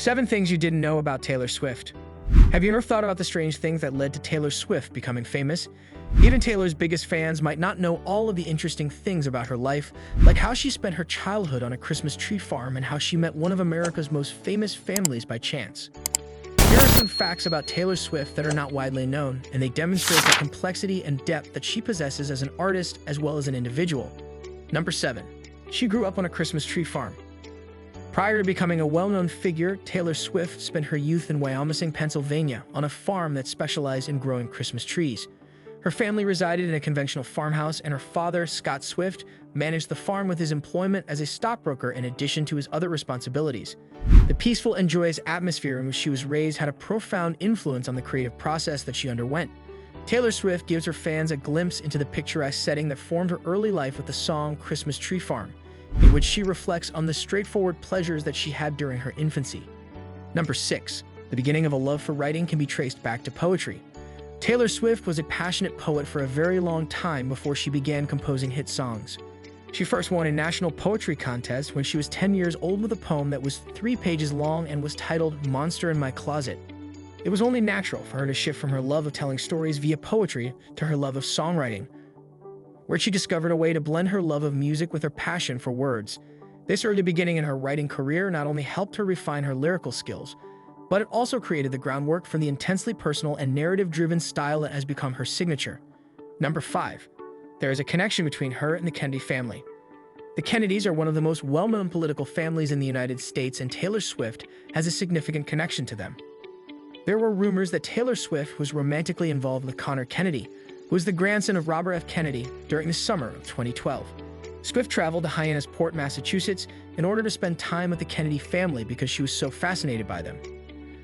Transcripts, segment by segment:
7 things you didn't know about Taylor Swift. Have you ever thought about the strange things that led to Taylor Swift becoming famous? Even Taylor's biggest fans might not know all of the interesting things about her life, like how she spent her childhood on a Christmas tree farm and how she met one of America's most famous families by chance. Here are some facts about Taylor Swift that are not widely known, and they demonstrate the complexity and depth that she possesses as an artist as well as an individual. Number 7. She grew up on a Christmas tree farm. Prior to becoming a well-known figure, Taylor Swift spent her youth in Wyomissing, Pennsylvania, on a farm that specialized in growing Christmas trees. Her family resided in a conventional farmhouse, and her father, Scott Swift, managed the farm with his employment as a stockbroker in addition to his other responsibilities. The peaceful and joyous atmosphere in which she was raised had a profound influence on the creative process that she underwent. Taylor Swift gives her fans a glimpse into the picturesque setting that formed her early life with the song Christmas Tree Farm, in which she reflects on the straightforward pleasures that she had during her infancy. Number 6. The beginning of a love for writing can be traced back to poetry. Taylor Swift was a passionate poet for a very long time before she began composing hit songs. She first won a national poetry contest when she was 10 years old with a poem that was 3 pages long and was titled Monster in My Closet. It was only natural for her to shift from her love of telling stories via poetry to her love of songwriting, where she discovered a way to blend her love of music with her passion for words. This early beginning in her writing career not only helped her refine her lyrical skills, but it also created the groundwork for the intensely personal and narrative-driven style that has become her signature. Number 5. There is a connection between her and the Kennedy family. The Kennedys are one of the most well-known political families in the United States, and Taylor Swift has a significant connection to them. There were rumors that Taylor Swift was romantically involved with Conor Kennedy, who was the grandson of Robert F. Kennedy, during the summer of 2012. Swift traveled to Hyannisport, Massachusetts, in order to spend time with the Kennedy family because she was so fascinated by them.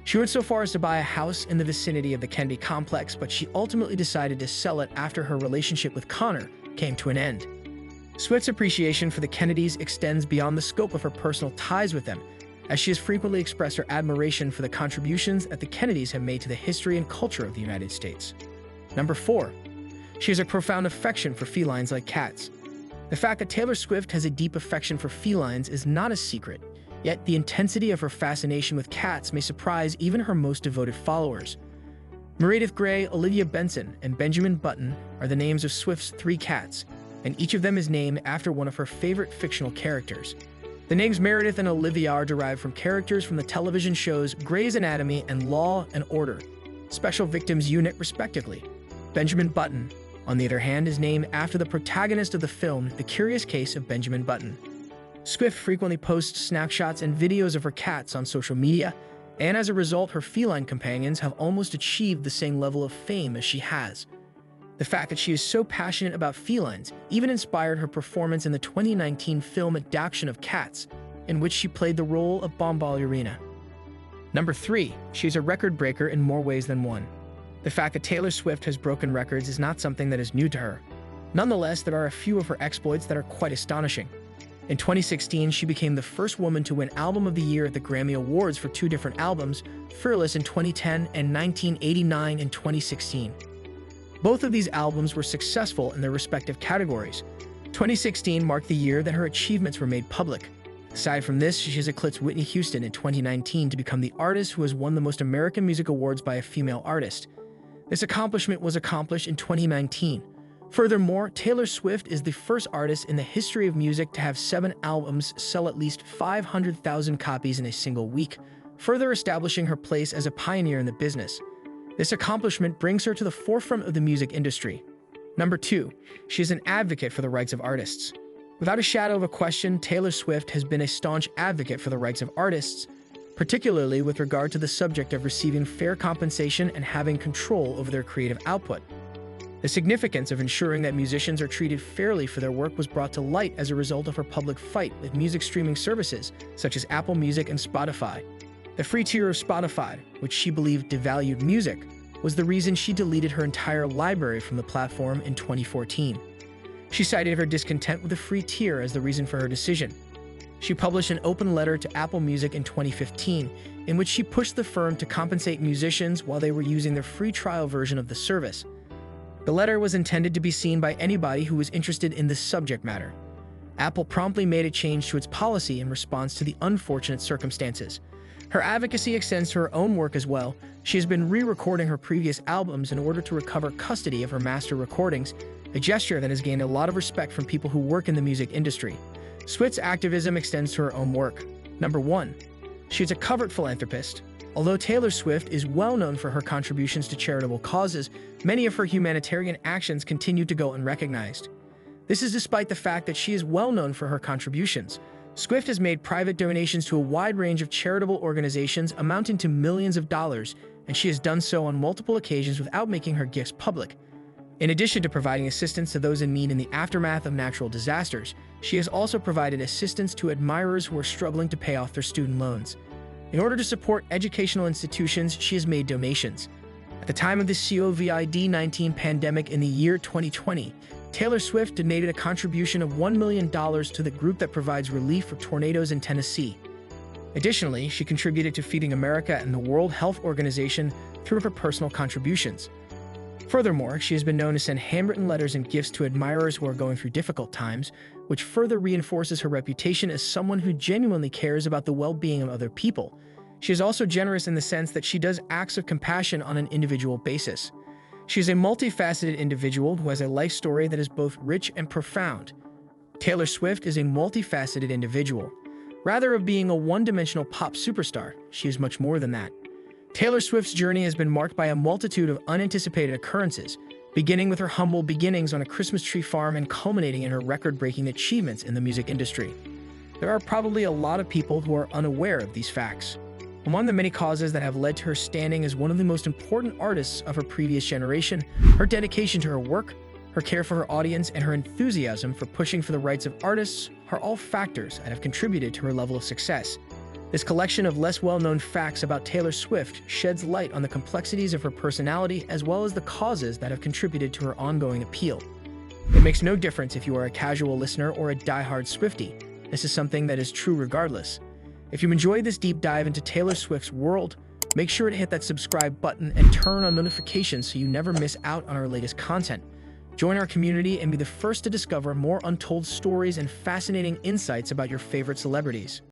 She went so far as to buy a house in the vicinity of the Kennedy complex, but she ultimately decided to sell it after her relationship with Conor came to an end. Swift's appreciation for the Kennedys extends beyond the scope of her personal ties with them, as she has frequently expressed her admiration for the contributions that the Kennedys have made to the history and culture of the United States. Number 4. She has a profound affection for felines like cats. The fact that Taylor Swift has a deep affection for felines is not a secret, yet the intensity of her fascination with cats may surprise even her most devoted followers. Meredith Grey, Olivia Benson, and Benjamin Button are the names of Swift's 3 cats, and each of them is named after one of her favorite fictional characters. The names Meredith and Olivia are derived from characters from the television shows Grey's Anatomy and Law and Order, Special Victims Unit, respectively. Benjamin Button, on the other hand, is named after the protagonist of the film The Curious Case of Benjamin Button. Swift frequently posts snapshots and videos of her cats on social media, and as a result, her feline companions have almost achieved the same level of fame as she has. The fact that she is so passionate about felines even inspired her performance in the 2019 film adaptation of Cats, in which she played the role of Bombalurina. Number 3. She's a record breaker in more ways than one. The fact that Taylor Swift has broken records is not something that is new to her. Nonetheless, there are a few of her exploits that are quite astonishing. In 2016, she became the first woman to win Album of the Year at the Grammy Awards for 2 different albums, Fearless in 2010 and 1989 in 2016. Both of these albums were successful in their respective categories. 2016 marked the year that her achievements were made public. Aside from this, she has eclipsed Whitney Houston in 2019 to become the artist who has won the most American Music Awards by a female artist. This accomplishment was accomplished in 2019. Furthermore, Taylor Swift is the first artist in the history of music to have 7 albums sell at least 500,000 copies in a single week, further establishing her place as a pioneer in the business. This accomplishment brings her to the forefront of the music industry. Number 2. She is an advocate for the rights of artists. Without a shadow of a question, Taylor Swift has been a staunch advocate for the rights of artists, particularly with regard to the subject of receiving fair compensation and having control over their creative output. The significance of ensuring that musicians are treated fairly for their work was brought to light as a result of her public fight with music streaming services such as Apple Music and Spotify. The free tier of Spotify, which she believed devalued music, was the reason she deleted her entire library from the platform in 2014. She cited her discontent with the free tier as the reason for her decision. She published an open letter to Apple Music in 2015, in which she pushed the firm to compensate musicians while they were using their free trial version of the service. The letter was intended to be seen by anybody who was interested in this subject matter. Apple promptly made a change to its policy in response to the unfortunate circumstances. Her advocacy extends to her own work as well. She has been re-recording her previous albums in order to recover custody of her master recordings, a gesture that has gained a lot of respect from people who work in the music industry. Swift's activism extends to her own work. Number 1. She is a covert philanthropist. Although Taylor Swift is well known for her contributions to charitable causes, many of her humanitarian actions continue to go unrecognized. This is despite the fact that she is well known for her contributions. Swift has made private donations to a wide range of charitable organizations amounting to millions of dollars, and she has done so on multiple occasions without making her gifts public. In addition to providing assistance to those in need in the aftermath of natural disasters, she has also provided assistance to admirers who are struggling to pay off their student loans. In order to support educational institutions, she has made donations. At the time of the COVID-19 pandemic in the year 2020, Taylor Swift donated a contribution of $1 million to the group that provides relief for tornadoes in Tennessee. Additionally, she contributed to Feeding America and the World Health Organization through her personal contributions. Furthermore, she has been known to send handwritten letters and gifts to admirers who are going through difficult times, which further reinforces her reputation as someone who genuinely cares about the well-being of other people. She is also generous in the sense that she does acts of compassion on an individual basis. She is a multifaceted individual who has a life story that is both rich and profound. Taylor Swift is a multifaceted individual. Rather than being a one-dimensional pop superstar, she is much more than that. Taylor Swift's journey has been marked by a multitude of unanticipated occurrences, beginning with her humble beginnings on a Christmas tree farm and culminating in her record-breaking achievements in the music industry. There are probably a lot of people who are unaware of these facts. Among the many causes that have led to her standing as one of the most important artists of her previous generation, her dedication to her work, her care for her audience, and her enthusiasm for pushing for the rights of artists are all factors that have contributed to her level of success. This collection of less well-known facts about Taylor Swift sheds light on the complexities of her personality as well as the causes that have contributed to her ongoing appeal. It makes no difference if you are a casual listener or a die-hard Swiftie. This is something that is true regardless. If you enjoyed this deep dive into Taylor Swift's world, make sure to hit that subscribe button and turn on notifications so you never miss out on our latest content. Join our community and be the first to discover more untold stories and fascinating insights about your favorite celebrities.